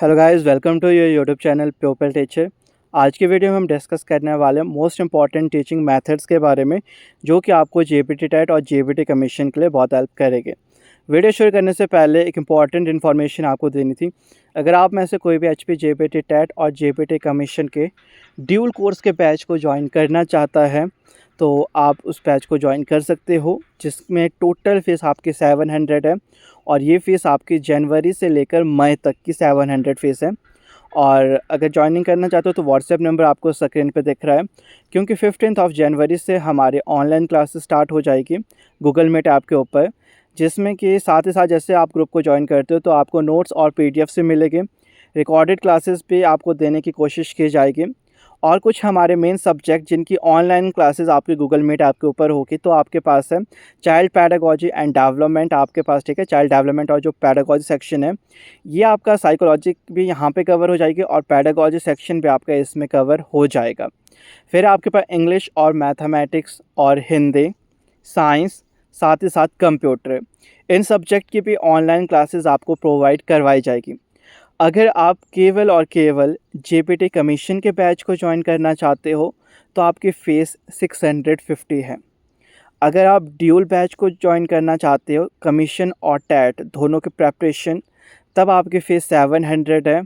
Hello guys, welcome to your YouTube channel pupil teacher. आज की video में हम डिस्कस करने वाले हैं मोस्ट इंपॉर्टेंट टीचिंग मेथड्स के बारे में, जो कि आपको जेपीटी टेट और जेपीटी कमीशन के लिए बहुत हेल्प करेंगे। वीडियो शुरू करने से पहले एक इम्पॉर्टेंट इन्फॉर्मेशन आपको देनी थी। अगर आप में से कोई भी एचपी जेपीटी टेट और जेपीटी कमीशन के ड्यूल कोर्स के बैच को ज्वाइन करना चाहता है तो आप उस बैच को ज्वाइन कर सकते हो, जिसमें टोटल फ़ीस आपकी 700 है और ये फ़ीस आपकी जनवरी से लेकर मई तक की 700 फ़ीस है। और अगर ज्वाइनिंग करना चाहते हो तो व्हाट्सएप नंबर आपको स्क्रीन पे दिख रहा है, क्योंकि 15 जनवरी से हमारे ऑनलाइन क्लासेस स्टार्ट हो जाएगी गूगल मीट ऐप के ऊपर, जिसमें कि साथ ही साथ जैसे आप ग्रुप को ज्वाइन करते हो तो आपको नोट्स और पीडीएफ से मिलेंगे। रिकॉर्डेड क्लासेस भी आपको देने की कोशिश की जाएगी और कुछ हमारे मेन सब्जेक्ट जिनकी ऑनलाइन क्लासेस आपके गूगल मीट ऐप के ऊपर होगी। तो आपके पास है चाइल्ड पैडागोजी एंड डेवलपमेंट आपके पास, ठीक है। चाइल्ड डेवलपमेंट और जो पैडागोजी सेक्शन है ये आपका साइकोलॉजी भी यहाँ पे कवर हो जाएगी और पैडागोजी सेक्शन भी आपका इसमें कवर हो जाएगा। फिर आपके पास इंग्लिश और मैथमेटिक्स और हिंदी, साइंस, साथ ही साथ कंप्यूटर, इन सब्जेक्ट की भी ऑनलाइन क्लासेस आपको प्रोवाइड करवाई जाएगी। अगर आप केवल और केवल जेपीटी कमीशन के बैच को ज्वाइन करना चाहते हो तो आपकी फ़ीस 650 है। अगर आप ड्यूल बैच को ज्वाइन करना चाहते हो, कमीशन और टैट दोनों की प्रेपरेशन, तब आपकी फ़ीस 700 है।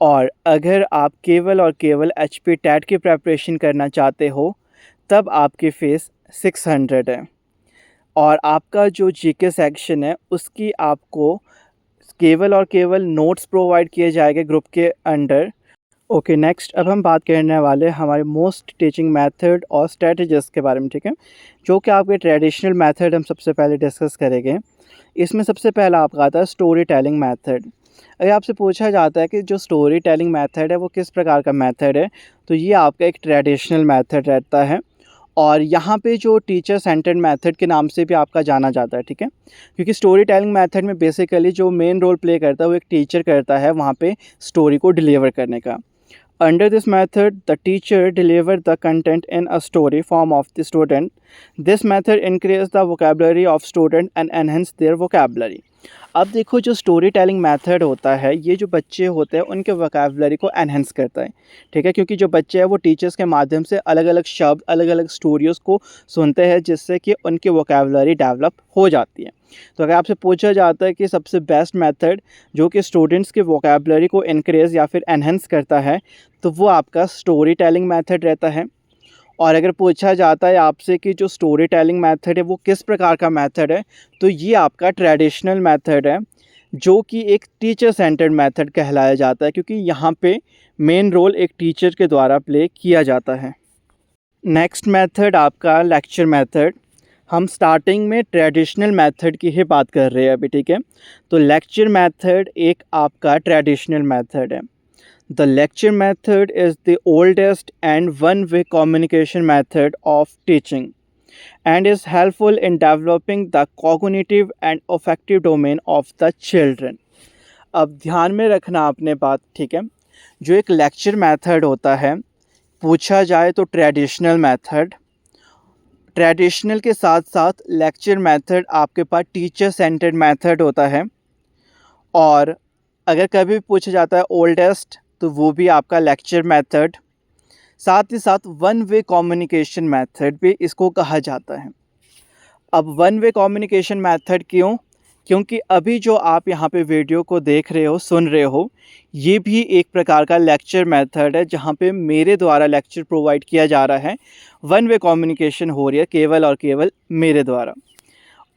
और अगर आप केवल और केवल एचपी टैट की प्रेपरेशन करना चाहते हो तब आपकी फ़ीस 600 है। और आपका जो जीके सेक्शन है उसकी आपको केवल और केवल नोट्स प्रोवाइड किए जाएंगे ग्रुप के अंडर। ओके, नेक्स्ट अब हम बात करने वाले हमारे मोस्ट टीचिंग मेथड और स्ट्रेटजीज के बारे में, ठीक है। जो कि आपके ट्रेडिशनल मेथड हम सबसे पहले डिस्कस करेंगे। इसमें सबसे पहला आपका आता है स्टोरी टेलिंग मेथड। अगर आपसे पूछा जाता है कि जो स्टोरी टेलिंग मेथड है वो किस प्रकार का मेथड है, तो ये आपका एक ट्रेडिशनल मेथड रहता है और यहाँ पे जो टीचर सेंटर्ड मेथड के नाम से भी आपका जाना जाता है, ठीक है। क्योंकि स्टोरी टेलिंग मेथड में बेसिकली जो मेन रोल प्ले करता है वो एक टीचर करता है वहाँ पे स्टोरी को डिलीवर करने का। Under this method, the teacher delivers the content in a story form of the student. This method increases the vocabulary of student and enhance their vocabulary. अब देखो, जो स्टोरी टेलिंग मेथड होता है ये जो बच्चे होते हैं उनके वोकैबुलरी को एनहेंस करता है, ठीक है। क्योंकि जो बच्चे हैं वो टीचर्स के माध्यम से अलग अलग शब्द, अलग अलग स्टोरीज़ को सुनते हैं, जिससे कि उनकी वोकैबुलरी डेवलप हो जाती है। तो अगर आपसे पूछा जाता है कि सबसे बेस्ट मेथड जो कि स्टूडेंट्स की वोकैबुलरी को इनक्रीज़ या फिर एनहेंस करता है, तो वो आपका स्टोरी टेलिंग मेथड रहता है। और अगर पूछा जाता है आपसे कि जो स्टोरी टेलिंग मेथड है वो किस प्रकार का मेथड है, तो ये आपका ट्रेडिशनल मेथड है, जो कि एक टीचर सेंटर्ड मेथड कहलाया जाता है, क्योंकि यहाँ पे मेन रोल एक टीचर के द्वारा प्ले किया जाता है। नेक्स्ट मेथड आपका लेक्चर मेथड। हम स्टार्टिंग में ट्रेडिशनल मेथड की ही बात कर रहे हैं अभी, ठीक है। तो लेक्चर मेथड एक आपका ट्रेडिशनल मेथड है। The lecture method is the oldest and one-way communication method of teaching and is helpful in developing the cognitive and affective domain of the children. अब ध्यान में रखना आपने बात, ठीक है। जो एक लेक्चर मेथड होता है, पूछा जाए तो ट्रेडिशनल मेथड, ट्रेडिशनल के साथ साथ लेक्चर मेथड आपके पास टीचर सेंटर्ड मेथड होता है। और अगर कभी पूछा जाता है ओल्डेस्ट, तो वो भी आपका लेक्चर मेथड, साथ ही साथ वन वे कम्युनिकेशन मेथड भी इसको कहा जाता है। अब वन वे कम्युनिकेशन मेथड क्यों? क्योंकि अभी जो आप यहाँ पे वीडियो को देख रहे हो, सुन रहे हो, ये भी एक प्रकार का लेक्चर मेथड है, जहाँ पे मेरे द्वारा लेक्चर प्रोवाइड किया जा रहा है। वन वे कम्युनिकेशन हो रही है केवल और केवल मेरे द्वारा।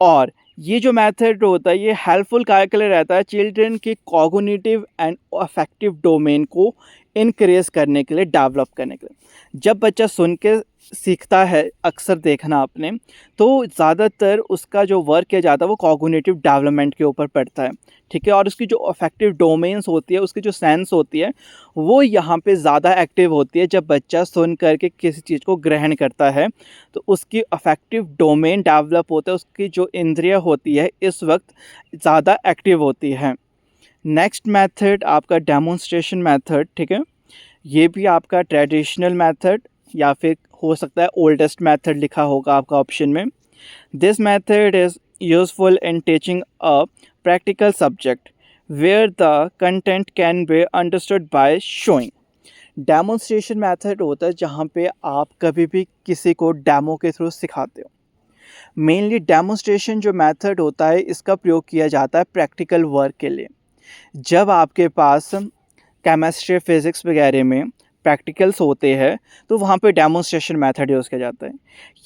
और ये जो मेथड होता है ये हेल्पफुल काय के लिए रहता है चिल्ड्रन के कॉग्निटिव एंड अफेक्टिव डोमेन को इनक्रीज करने के लिए, डेवलप करने के लिए। जब बच्चा सुन के सीखता है, अक्सर देखना आपने, तो ज़्यादातर उसका जो वर्क किया जाता है वो कॉग्निटिव डेवलपमेंट के ऊपर पड़ता है, ठीक है। और उसकी जो अफेक्टिव डोमेन्स होती है, उसकी जो सेंस होती है, वो यहाँ पे ज़्यादा एक्टिव होती है। जब बच्चा सुन करके किसी चीज़ को ग्रहण करता है तो उसकी अफेक्टिव डोमेन डेवलप होता है, उसकी जो इंद्रिय होती है इस वक्त ज़्यादा एक्टिव होती है। नेक्स्ट मेथड आपका डेमोन्स्ट्रेशन मेथड, ठीक है। ये भी आपका ट्रेडिशनल मेथड या फिर हो सकता है ओल्डेस्ट मेथड लिखा होगा आपका ऑप्शन में। This method is useful in teaching a practical subject where the content can be understood by showing। Demonstration method होता है जहाँ पे आप कभी भी किसी को डेमो के थ्रू सिखाते हो। मेनली डेमोन्स्ट्रेशन जो मेथड होता है इसका प्रयोग किया जाता है प्रैक्टिकल वर्क के लिए। जब आपके पास केमिस्ट्री फिज़िक्स वगैरह में प्रैक्टिकल्स होते हैं तो वहाँ पे डेमोन्स्ट्रेशन मेथड यूज़ किया जाता है।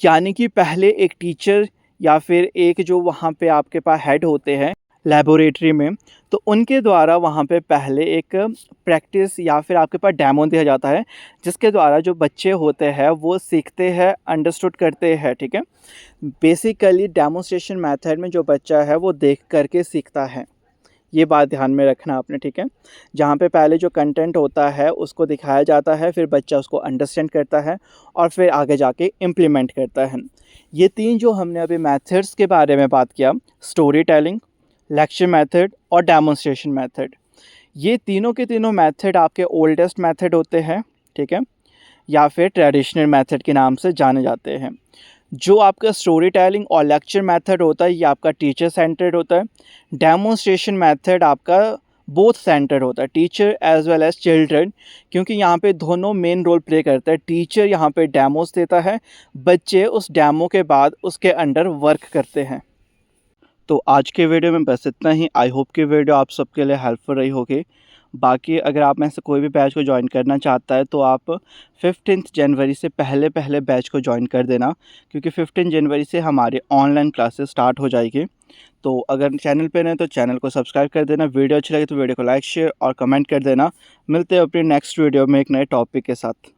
यानी कि पहले एक टीचर या फिर एक जो वहाँ पे आपके पास हेड होते हैं लैबोरेटरी में, तो उनके द्वारा वहाँ पे पहले एक प्रैक्टिस या फिर आपके पास डेमो दिया जाता है, जिसके द्वारा जो बच्चे होते हैं वो सीखते हैं, अंडरस्टूड करते हैं। ठीक है, बेसिकली डेमोन्स्ट्रेशन मेथड में जो बच्चा है वो देख करके सीखता है, ये बात ध्यान में रखना आपने। ठीक है, जहाँ पे पहले जो कंटेंट होता है उसको दिखाया जाता है, फिर बच्चा उसको अंडरस्टैंड करता है और फिर आगे जाके इम्प्लीमेंट करता है। ये तीन जो हमने अभी मेथड्स के बारे में बात किया, स्टोरी टेलिंग, लेक्चर मेथड और डेमोन्स्ट्रेशन मेथड, ये तीनों के तीनों मेथड आपके ओल्डेस्ट मेथड होते हैं। ठीक है, या फिर ट्रेडिशनल मेथड के नाम से जाने जाते हैं। जो आपका स्टोरी टेलिंग और लेक्चर मेथड होता है ये आपका टीचर सेंटर्ड होता है। डेमोन्स्ट्रेशन मेथड आपका बोथ सेंटर्ड होता है, teacher as well as children, क्योंकि यहाँ पे दोनों मेन रोल प्ले करते हैं। टीचर यहाँ पे डेमोस देता है, बच्चे उस डेमो के बाद उसके अंडर वर्क करते हैं। तो आज के वीडियो में बस इतना ही। आई होप कि वीडियो आप सबके लिए हेल्पफुल रही होगी। बाकी अगर आप में से कोई भी बैच को ज्वाइन करना चाहता है तो आप 15 जनवरी से पहले बैच को ज्वाइन कर देना, क्योंकि 15 जनवरी से हमारे ऑनलाइन क्लासेस स्टार्ट हो जाएगी। तो अगर चैनल पे नए तो चैनल को सब्सक्राइब कर देना, वीडियो अच्छी लगे तो वीडियो को लाइक शेयर और कमेंट कर देना। मिलते हैं अपनी नेक्स्ट वीडियो में एक नए टॉपिक के साथ।